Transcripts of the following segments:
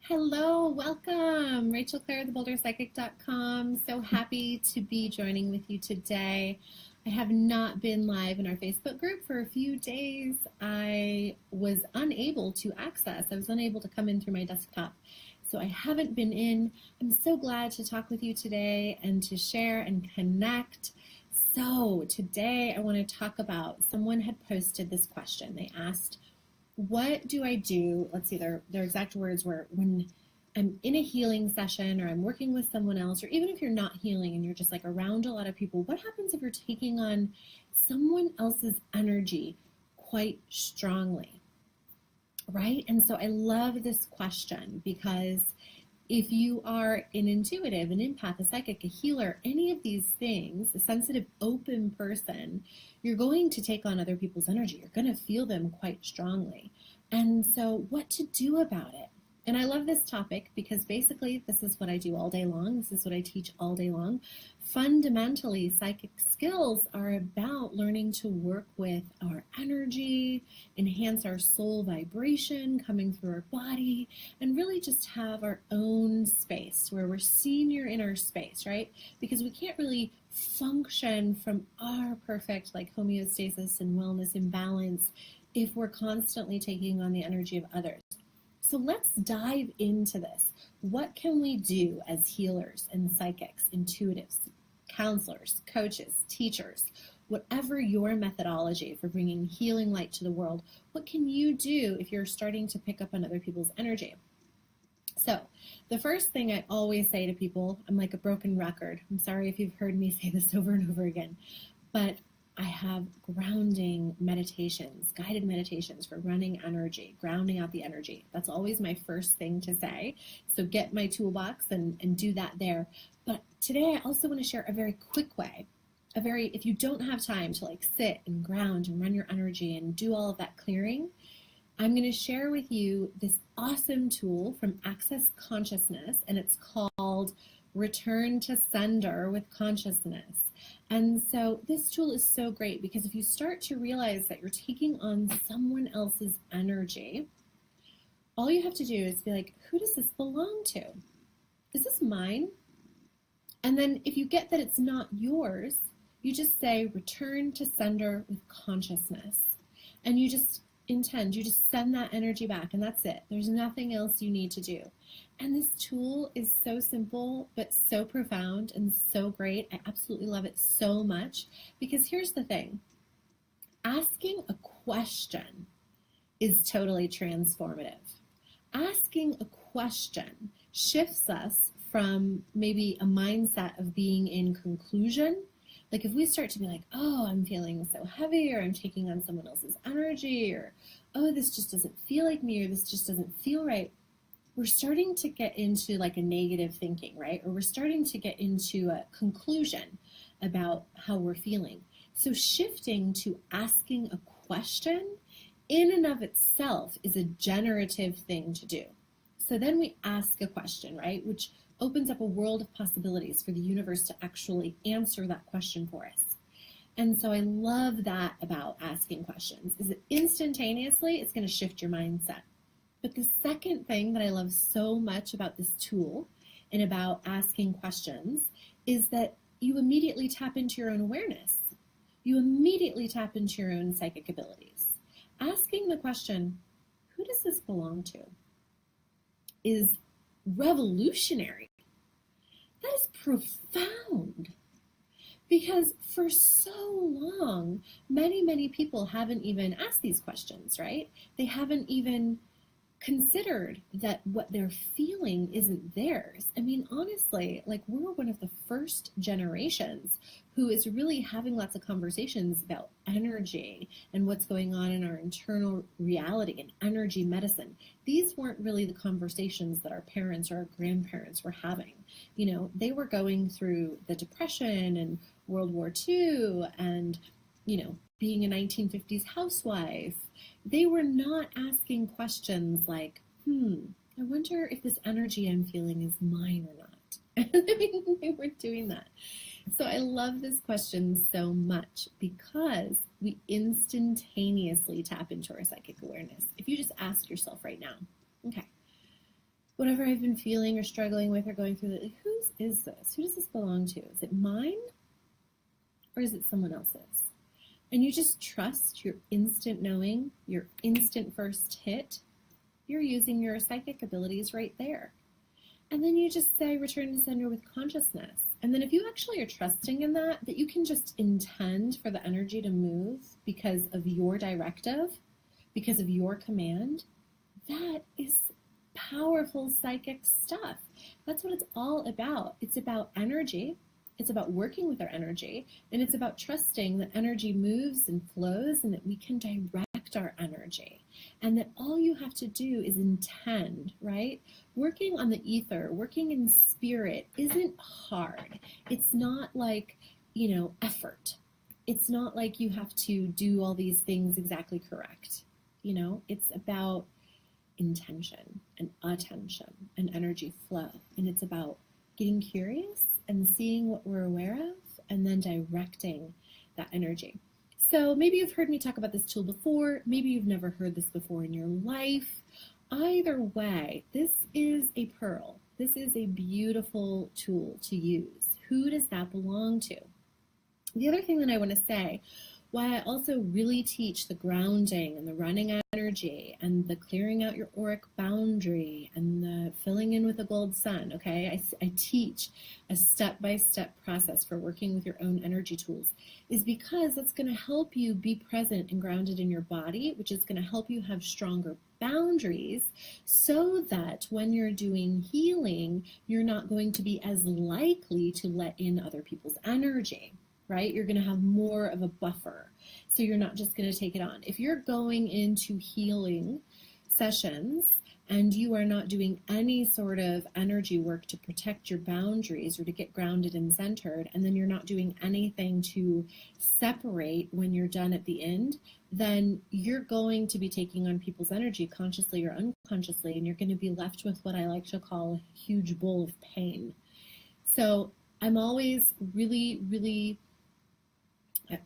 Hello, welcome. Rachel Clare, the BoulderPsychic.com. So happy to be joining with you today. I have not been live in our Facebook group for a few days. I was unable to access. I was unable to come in through my desktop. So I haven't been in. I'm so glad to talk with you today and to share and connect. So today I want to talk about, someone had posted this question. They asked, what do I do? Let's see, their exact words were, when I'm in a healing session or I'm working with someone else, or even if you're not healing and you're just like around a lot of people, what happens if you're taking on someone else's energy quite strongly, right? And so I love this question because if you are an intuitive, an empath, a psychic, a healer, any of these things, a sensitive, open person, you're going to take on other people's energy. You're going to feel them quite strongly. And so what to do about it? And I love this topic because basically this is what I do all day long. This is what I teach all day long. Fundamentally, psychic skills are about learning to work with our energy, enhance our soul vibration coming through our body, and really just have our own space where we're senior in our space, right? Because we can't really function from our perfect like homeostasis and wellness and balance if we're constantly taking on the energy of others. So let's dive into this. What can we do as healers and psychics, intuitives, counselors, coaches, teachers, whatever your methodology for bringing healing light to the world, what can you do if you're starting to pick up on other people's energy? So the first thing I always say to people, I'm like a broken record. I'm sorry if you've heard me say this over and over again, but I have grounding meditations, guided meditations for running energy, grounding out the energy. That's always my first thing to say. So get my toolbox and do that there. But today I also want to share a very quick way, if you don't have time to like sit and ground and run your energy and do all of that clearing, I'm going to share with you this awesome tool from Access Consciousness, and it's called Return to Sender with Consciousness. And so this tool is so great because if you start to realize that you're taking on someone else's energy, all you have to do is be like, who does this belong to? Is this mine? And then if you get that it's not yours, you just say, return to sender with consciousness. And you just send that energy back, and that's it. There's nothing else you need to do. And this tool is so simple, but so profound and so great. I absolutely love it so much because here's the thing. Asking a question is totally transformative. Asking a question shifts us from maybe a mindset of being in conclusion. Like if we start to be like, oh, I'm feeling so heavy, or I'm taking on someone else's energy, or, oh, this just doesn't feel like me, or this just doesn't feel right, we're starting to get into like a negative thinking, right? Or we're starting to get into a conclusion about how we're feeling. So shifting to asking a question in and of itself is a generative thing to do. So then we ask a question, right? Which opens up a world of possibilities for the universe to actually answer that question for us. And so I love that about asking questions, is that instantaneously it's going to shift your mindset. But the second thing that I love so much about this tool and about asking questions is that you immediately tap into your own awareness. You immediately tap into your own psychic abilities. Asking the question, who does this belong to, is revolutionary. That is profound. Because for so long, many people haven't even asked these questions, right? They haven't even considered that what they're feeling isn't theirs. I mean, honestly, like we're one of the first generations who is really having lots of conversations about energy and what's going on in our internal reality and energy medicine. These weren't really the conversations that our parents or our grandparents were having. You know, they were going through the Depression and World War II and, you know, being a 1950s housewife. They were not asking questions like, I wonder if this energy I'm feeling is mine or not. I mean, they weren't doing that. So I love this question so much because we instantaneously tap into our psychic awareness. If you just ask yourself right now, okay, whatever I've been feeling or struggling with or going through, like, whose is this? Who does this belong to? Is it mine or is it someone else's? And you just trust your instant knowing, your instant first hit. You're using your psychic abilities right there. And then you just say, return to sender with consciousness. And then if you actually are trusting in that you can just intend for the energy to move because of your directive, because of your command, that is powerful psychic stuff. That's what it's all about. It's about energy. It's about working with our energy. And it's about trusting that energy moves and flows and that we can direct our energy. And that all you have to do is intend, right? Working on the ether, working in spirit isn't hard. It's not like, effort. It's not like you have to do all these things exactly correct. It's about intention and attention and energy flow. And it's about getting curious and seeing what we're aware of and then directing that energy. So maybe you've heard me talk about this tool before. Maybe you've never heard this before in your life. Either way, this is a pearl. This is a beautiful tool to use. Who does that belong to? The other thing that I want to say, why I also really teach the grounding and the running energy and the clearing out your auric boundary and the filling in with a gold sun, okay? I teach a step-by-step process for working with your own energy tools is because that's going to help you be present and grounded in your body, which is going to help you have stronger boundaries so that when you're doing healing, you're not going to be as likely to let in other people's energy. Right? You're going to have more of a buffer. So you're not just going to take it on. If you're going into healing sessions and you are not doing any sort of energy work to protect your boundaries or to get grounded and centered, and then you're not doing anything to separate when you're done at the end, then you're going to be taking on people's energy consciously or unconsciously, and you're going to be left with what I like to call a huge bowl of pain. So I'm always really, really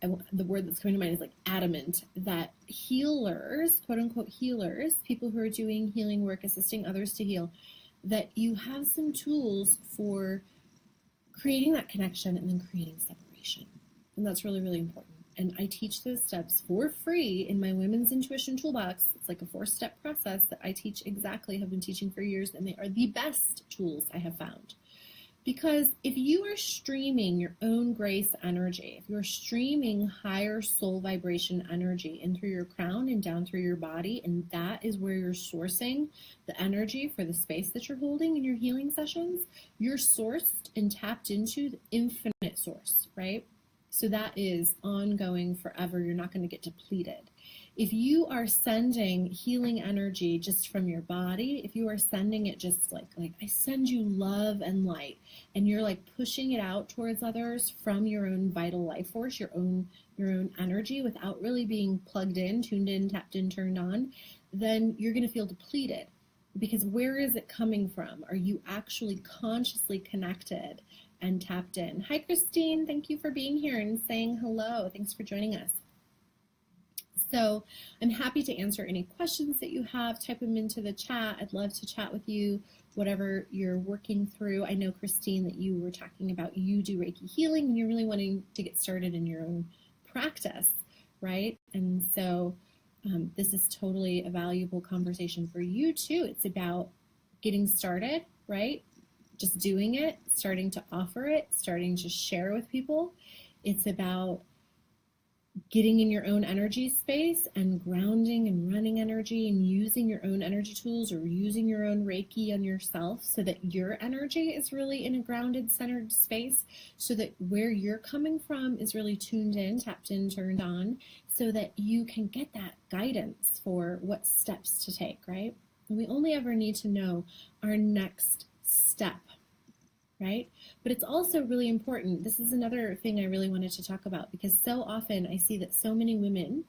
the word that's coming to mind is like adamant that healers, quote unquote healers, people who are doing healing work, assisting others to heal, that you have some tools for creating that connection and then creating separation. And that's really, really important. And I teach those steps for free in my Women's Intuition Toolbox. It's like a 4-step process that I teach exactly, have been teaching for years, and they are the best tools I have found. Because if you are streaming your own grace energy, if you're streaming higher soul vibration energy in through your crown and down through your body, and that is where you're sourcing the energy for the space that you're holding in your healing sessions, you're sourced and tapped into the infinite source, right? So that is ongoing forever. You're not going to get depleted. If you are sending healing energy just from your body, if you are sending it just like I send you love and light, and you're like pushing it out towards others from your own vital life force, your own energy without really being plugged in, tuned in, tapped in, turned on, then you're going to feel depleted. Because where is it coming from? Are you actually consciously connected and tapped in? Hi, Christine. Thank you for being here and saying hello. Thanks for joining us. So I'm happy to answer any questions that you have. Type them into the chat. I'd love to chat with you, whatever you're working through. I know, Christine, that you were talking about you do Reiki healing and you're really wanting to get started in your own practice, right? And so this is totally a valuable conversation for you too. It's about getting started, right? Just doing it, starting to offer it, starting to share with people. It's about getting in your own energy space and grounding and running energy and using your own energy tools or using your own Reiki on yourself so that your energy is really in a grounded, centered space, so that where you're coming from is really tuned in, tapped in, turned on, so that you can get that guidance for what steps to take, right? And we only ever need to know our next step, right? But it's also really important. This is another thing I really wanted to talk about, because so often I see that so many women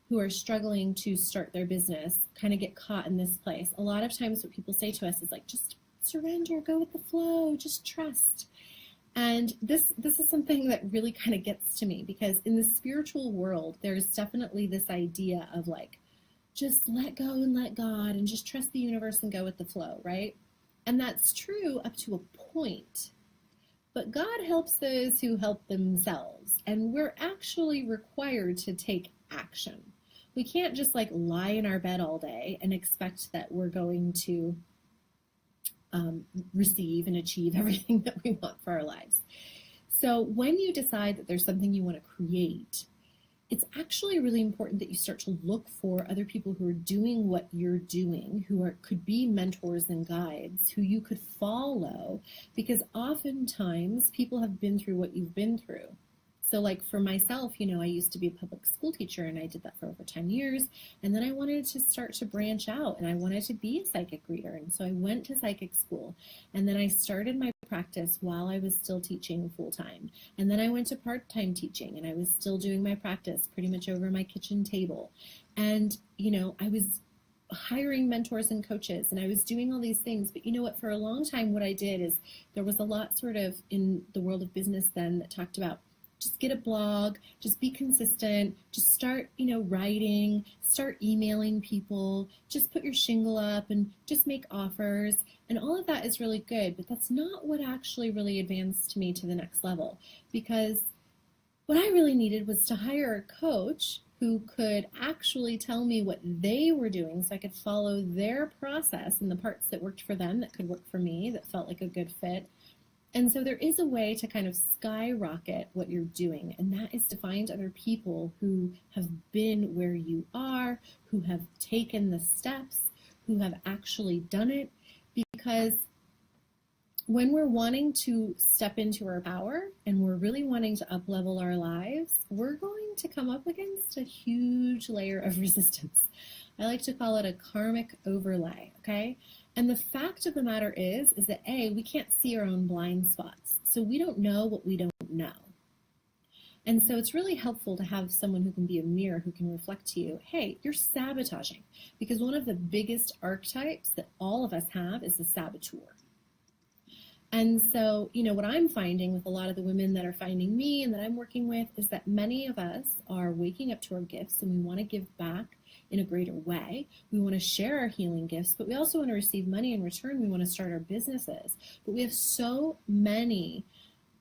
who are struggling to start their business kind of get caught in this place. A lot of times what people say to us is like, just surrender, go with the flow, just trust. And this is something that really kind of gets to me, because in the spiritual world, there's definitely this idea of like, just let go and let God and just trust the universe and go with the flow, right? And that's true up to a point. But God helps those who help themselves. And we're actually required to take action. We can't just like lie in our bed all day and expect that we're going to receive and achieve everything that we want for our lives. So when you decide that there's something you want to create, it's actually really important that you start to look for other people who are doing what you're doing, could be mentors and guides, who you could follow, because oftentimes people have been through what you've been through. So like for myself, I used to be a public school teacher and I did that for over 10 years. And then I wanted to start to branch out and I wanted to be a psychic reader. And so I went to psychic school and then I started my practice while I was still teaching full time. And then I went to part-time teaching and I was still doing my practice pretty much over my kitchen table. And, I was hiring mentors and coaches and I was doing all these things. But you know what, for a long time, what I did is there was a lot sort of in the world of business then that talked about just get a blog, just be consistent, just start, writing, start emailing people, just put your shingle up and just make offers. And all of that is really good, but that's not what actually really advanced me to the next level. Because what I really needed was to hire a coach who could actually tell me what they were doing so I could follow their process and the parts that worked for them that could work for me, that felt like a good fit. And so there is a way to kind of skyrocket what you're doing, and that is to find other people who have been where you are, who have taken the steps, who have actually done it, because when we're wanting to step into our power and we're really wanting to up-level our lives, we're going to come up against a huge layer of resistance. I like to call it a karmic overlay, okay? And the fact of the matter is that A, we can't see our own blind spots. So we don't know what we don't know. And so it's really helpful to have someone who can be a mirror, who can reflect to you, hey, you're sabotaging. Because one of the biggest archetypes that all of us have is the saboteur. And so, what I'm finding with a lot of the women that are finding me and that I'm working with is that many of us are waking up to our gifts and we want to give back in a greater way. We want to share our healing gifts, but we also want to receive money in return. We want to start our businesses. But we have so many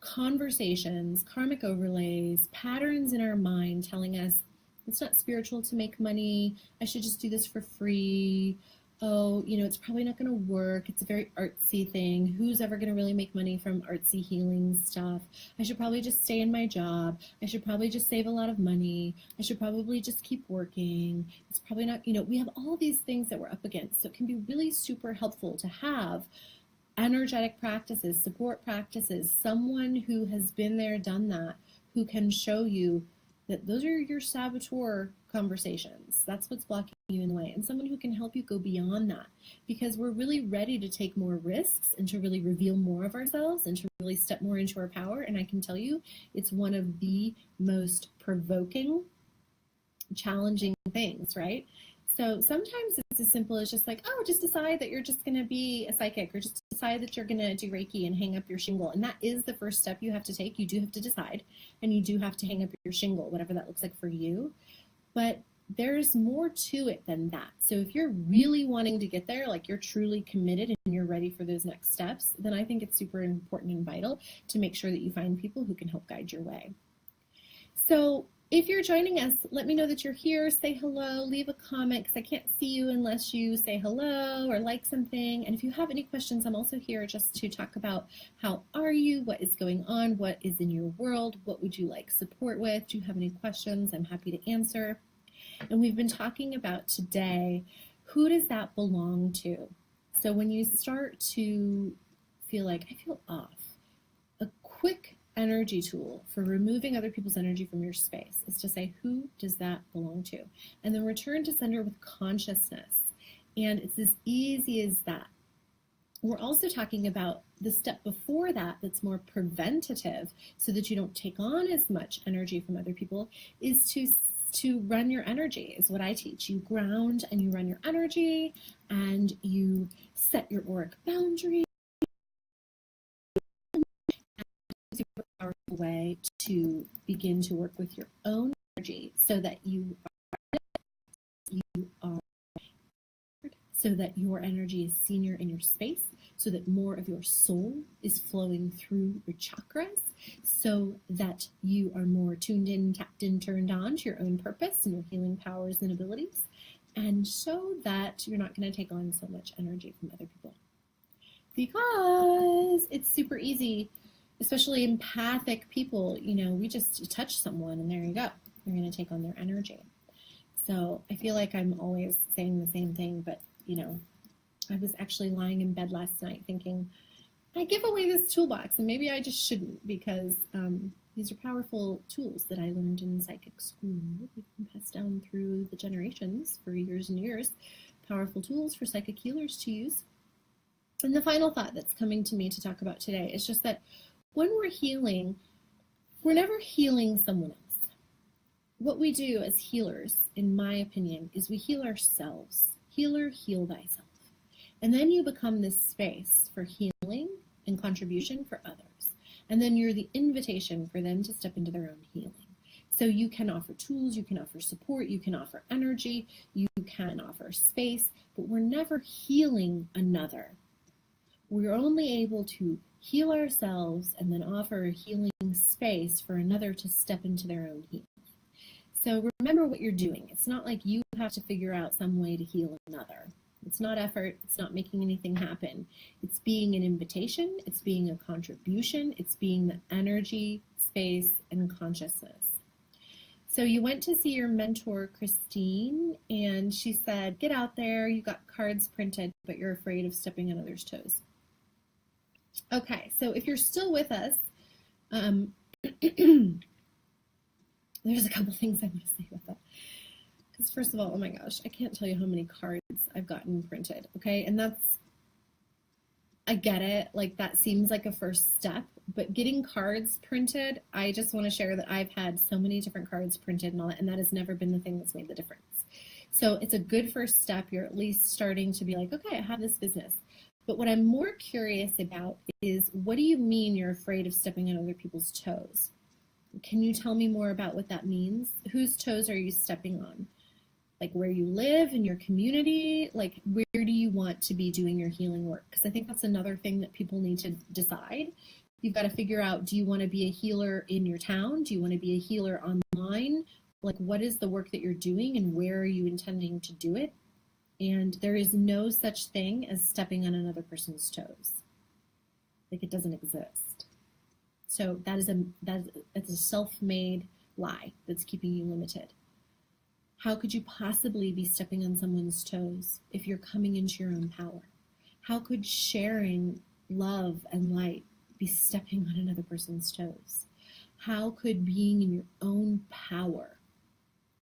conversations, karmic overlays, patterns in our mind telling us it's not spiritual to make money. I should just do this for free. Oh, it's probably not going to work. It's a very artsy thing. Who's ever going to really make money from artsy healing stuff? I should probably just stay in my job. I should probably just save a lot of money. I should probably just keep working. It's probably not, we have all these things that we're up against. So it can be really super helpful to have energetic practices, support practices, someone who has been there, done that, who can show you that those are your saboteur conversations. That's what's blocking you in the way. And someone who can help you go beyond that, because we're really ready to take more risks and to really reveal more of ourselves and to really step more into our power. And I can tell you, it's one of the most provoking, challenging things, right? So sometimes it's as simple as just like, just decide that you're just going to be a psychic, or just decide that you're going to do Reiki and hang up your shingle. And that is the first step you have to take. You do have to decide, and you do have to hang up your shingle, whatever that looks like for you. But there's more to it than that. So if you're really wanting to get there, like you're truly committed and you're ready for those next steps, then I think it's super important and vital to make sure that you find people who can help guide your way. So if you're joining us, let me know that you're here. Say hello, leave a comment, because I can't see you unless you say hello or like something. And if you have any questions, I'm also here just to talk about how are you, what is going on, what is in your world, what would you like support with? Do you have any questions? I'm happy to answer. And we've been talking about today, who does that belong to? So when you start to feel like, I feel off, a quick energy tool for removing other people's energy from your space is to say, who does that belong to? And then return to center with consciousness. And it's as easy as that. We're also talking about the step before that that's more preventative, so that you don't take on as much energy from other people, is to run your energy, is what I teach. You ground and you run your energy, and you set your auric boundary. Super powerful way to begin to work with your own energy, so that you are so that your energy is senior in your space, so that more of your soul is flowing through your chakras, so that you are more tuned in, tapped in, turned on to your own purpose and your healing powers and abilities, and so that you're not going to take on so much energy from other people. Because it's super easy, especially empathic people, we just touch someone and there you go. You're going to take on their energy. So I feel like I'm always saying the same thing, but, I was actually lying in bed last night thinking, I give away this toolbox and maybe I just shouldn't, because these are powerful tools that I learned in psychic school. We can pass down through the generations for years and years. Powerful tools for psychic healers to use. And the final thought that's coming to me to talk about today is just that when we're healing, we're never healing someone else. What we do as healers, in my opinion, is we heal ourselves. Healer, heal thyself. And then you become this space for healing and contribution for others. And then you're the invitation for them to step into their own healing. So you can offer tools, you can offer support, you can offer energy, you can offer space, but we're never healing another. We're only able to heal ourselves and then offer a healing space for another to step into their own healing. So remember what you're doing. It's not like you have to figure out some way to heal another. It's not effort. It's not making anything happen. It's being an invitation. It's being a contribution. It's being the energy, space, and consciousness. So you went to see your mentor, Christine, and she said, get out there. You got cards printed, but you're afraid of stepping on others' toes. Okay, so if you're still with us, there's a couple things I want to say about that. Because first of all, oh my gosh, I can't tell you how many cards I've gotten printed, okay? And I get it, like that seems like a first step, but getting cards printed, I just want to share that I've had so many different cards printed and all that, and that has never been the thing that's made the difference. So it's a good first step. You're at least starting to be like, okay, I have this business. But what I'm more curious about is, what do you mean you're afraid of stepping on other people's toes? Can you tell me more about what that means? Whose toes are you stepping on? Like where you live, in your community? Like where do you want to be doing your healing work? Because I think that's another thing that people need to decide. You've got to figure out, do you want to be a healer in your town? Do you want to be a healer online? Like what is the work that you're doing and where are you intending to do it? And there is no such thing as stepping on another person's toes. Like it doesn't exist. So that's a self-made lie that's keeping you limited. How could you possibly be stepping on someone's toes if you're coming into your own power? How could sharing love and light be stepping on another person's toes? How could being in your own power,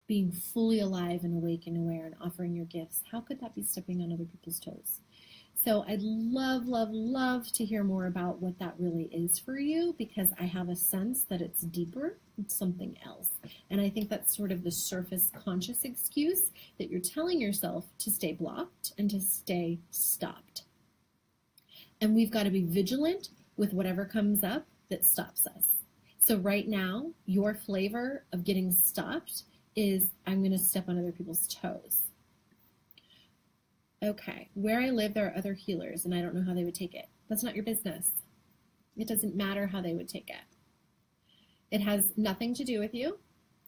being fully alive and awake and aware and offering your gifts, how could that be stepping on other people's toes? So I'd love, love, love to hear more about what that really is for you, because I have a sense that it's deeper, it's something else. And I think that's sort of the surface conscious excuse that you're telling yourself to stay blocked and to stay stopped. And we've got to be vigilant with whatever comes up that stops us. So right now, your flavor of getting stopped is, I'm going to step on other people's toes. Okay, where I live, there are other healers, and I don't know how they would take it. That's not your business. It doesn't matter how they would take it. It has nothing to do with you.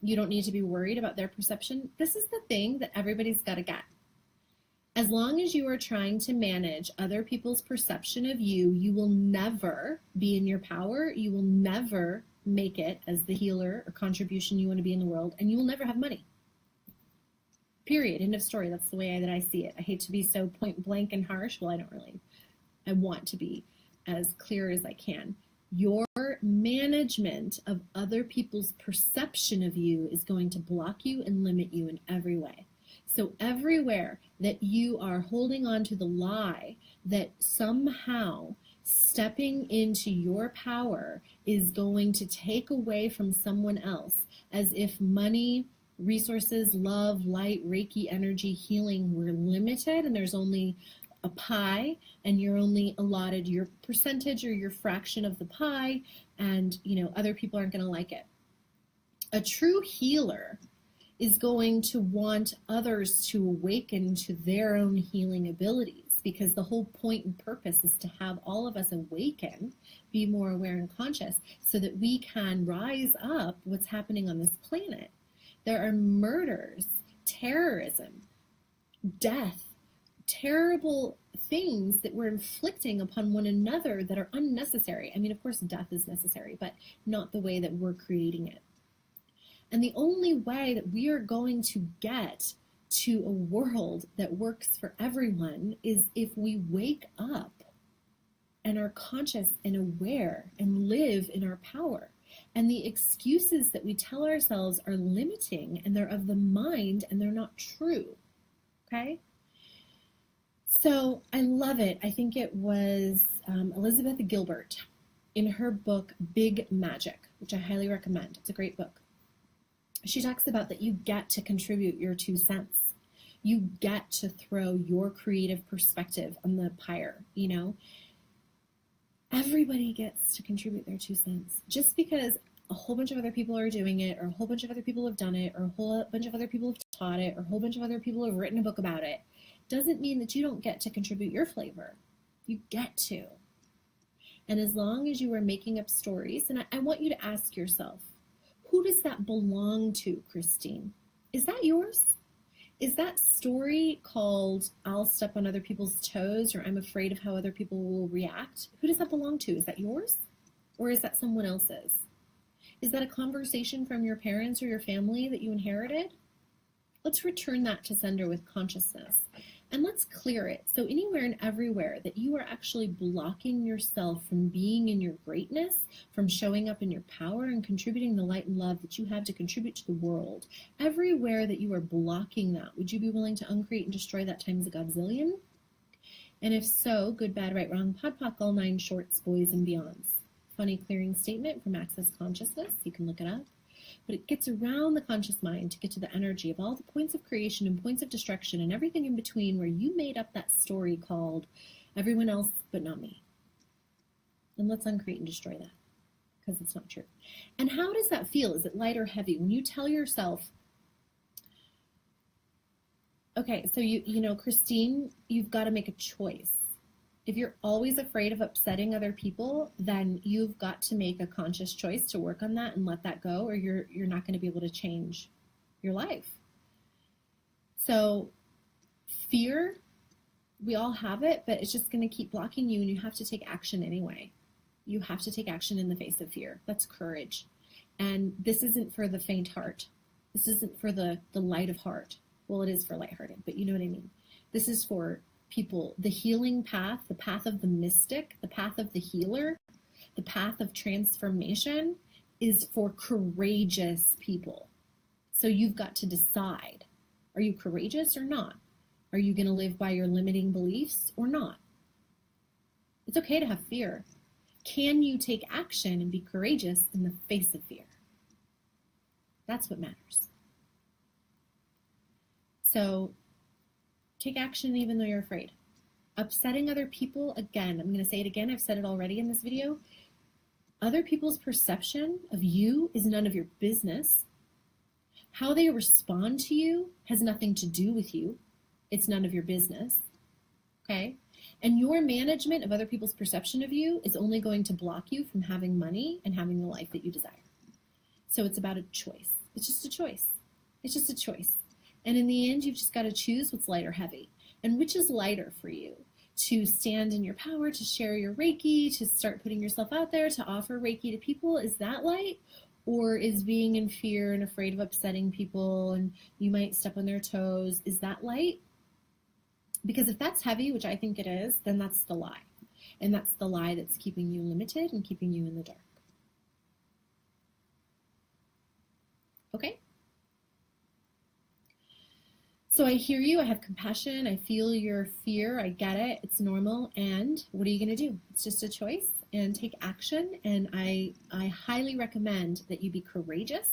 You don't need to be worried about their perception. This is the thing that everybody's got to get. As long as you are trying to manage other people's perception of you, you will never be in your power. You will never make it as the healer or contribution you want to be in the world, and you will never have money. Period. End of story. That's the way that I see it. I hate to be so point blank and harsh. Well, I want to be as clear as I can. Your management of other people's perception of you is going to block you and limit you in every way. So everywhere that you are holding on to the lie that somehow stepping into your power is going to take away from someone else, as if money, resources, love, light, Reiki, energy, healing were limited and there's only a pie and you're only allotted your percentage or your fraction of the pie, and other people aren't going to like it. A true healer is going to want others to awaken to their own healing abilities. because the whole point and purpose is to have all of us awaken, be more aware and conscious, so that we can rise up what's happening on this planet. There are murders, terrorism, death, terrible things that we're inflicting upon one another that are unnecessary. I mean, of course, death is necessary, but not the way that we're creating it. And the only way that we are going to get to a world that works for everyone is if we wake up and are conscious and aware and live in our power. And the excuses that we tell ourselves are limiting, and they're of the mind, and they're not true. Okay? So I love it. I think it was Elizabeth Gilbert in her book, Big Magic, which I highly recommend. It's a great book. She talks about that you get to contribute your 2 cents. You get to throw your creative perspective on the pyre, you know. Everybody gets to contribute their 2 cents. Just because a whole bunch of other people are doing it, or a whole bunch of other people have done it, or a whole bunch of other people have taught it, or a whole bunch of other people have written a book about it, doesn't mean that you don't get to contribute your flavor. You get to. And as long as you are making up stories, and I want you to ask yourself, who does that belong to, Christine? Is that yours? Is that story called I'll step on other people's toes, or I'm afraid of how other people will react? Who does that belong to? Is that yours? Or is that someone else's? Is that a conversation from your parents or your family that you inherited? Let's return that to sender with consciousness. And let's clear it. So anywhere and everywhere that you are actually blocking yourself from being in your greatness, from showing up in your power and contributing the light and love that you have to contribute to the world, everywhere that you are blocking that, would you be willing to uncreate and destroy that times a godzillion? And if so, good, bad, right, wrong, pod, poc, all 9 shorts, boys and beyonds. Funny clearing statement from Access Consciousness. You can look it up. But it gets around the conscious mind to get to the energy of all the points of creation and points of destruction and everything in between, where you made up that story called everyone else but not me. And let's uncreate and destroy that, because it's not true. And how does that feel? Is it light or heavy? When you tell yourself, okay, so you know, Christine, you've got to make a choice. If you're always afraid of upsetting other people, then you've got to make a conscious choice to work on that and let that go, or you're not going to be able to change your life. So fear, we all have it, but it's just going to keep blocking you, and you have to take action anyway. You have to take action in the face of fear. That's courage. And this isn't for the faint heart. This isn't for the light of heart. Well, it is for lighthearted, but you know what I mean. This is for people, the healing path, the path of the mystic, the path of the healer, the path of transformation is for courageous people. So you've got to decide, are you courageous or not? Are you going to live by your limiting beliefs or not? It's okay to have fear. Can you take action and be courageous in the face of fear? That's what matters. So take action even though you're afraid. Upsetting other people, again, I'm going to say it again, I've said it already in this video. Other people's perception of you is none of your business. How they respond to you has nothing to do with you. It's none of your business. Okay? And your management of other people's perception of you is only going to block you from having money and having the life that you desire. So it's about a choice. It's just a choice. It's just a choice. And in the end, you've just got to choose what's light or heavy. And which is lighter for you? To stand in your power, to share your Reiki, to start putting yourself out there, to offer Reiki to people. Is that light? Or is being in fear and afraid of upsetting people and you might step on their toes, is that light? Because if that's heavy, which I think it is, then that's the lie. And that's the lie that's keeping you limited and keeping you in the dark. Okay? So I hear you, I have compassion, I feel your fear, I get it, it's normal, and what are you going to do? It's just a choice, and take action, and I highly recommend that you be courageous,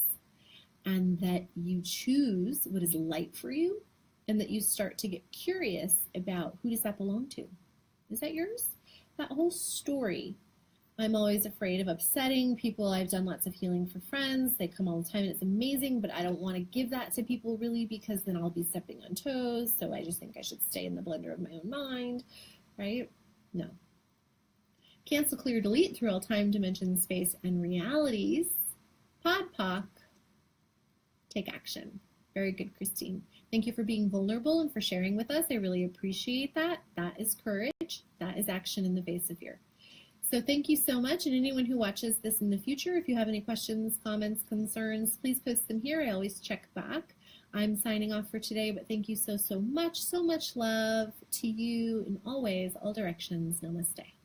and that you choose what is light for you, and that you start to get curious about who does that belong to? Is that yours? That whole story I'm always afraid of upsetting people. I've done lots of healing for friends. They come all the time and it's amazing, but I don't want to give that to people really because then I'll be stepping on toes. So I just think I should stay in the blender of my own mind, right? No. Cancel, clear, delete through all time, dimension, space, and realities. Pod Poc. Take action. Very good, Christine. Thank you for being vulnerable and for sharing with us. I really appreciate that. That is courage. That is action in the face of fear. So thank you so much. And anyone who watches this in the future, if you have any questions, comments, concerns, please post them here. I always check back. I'm signing off for today, but thank you so much. So much love to you in always, all directions. Namaste.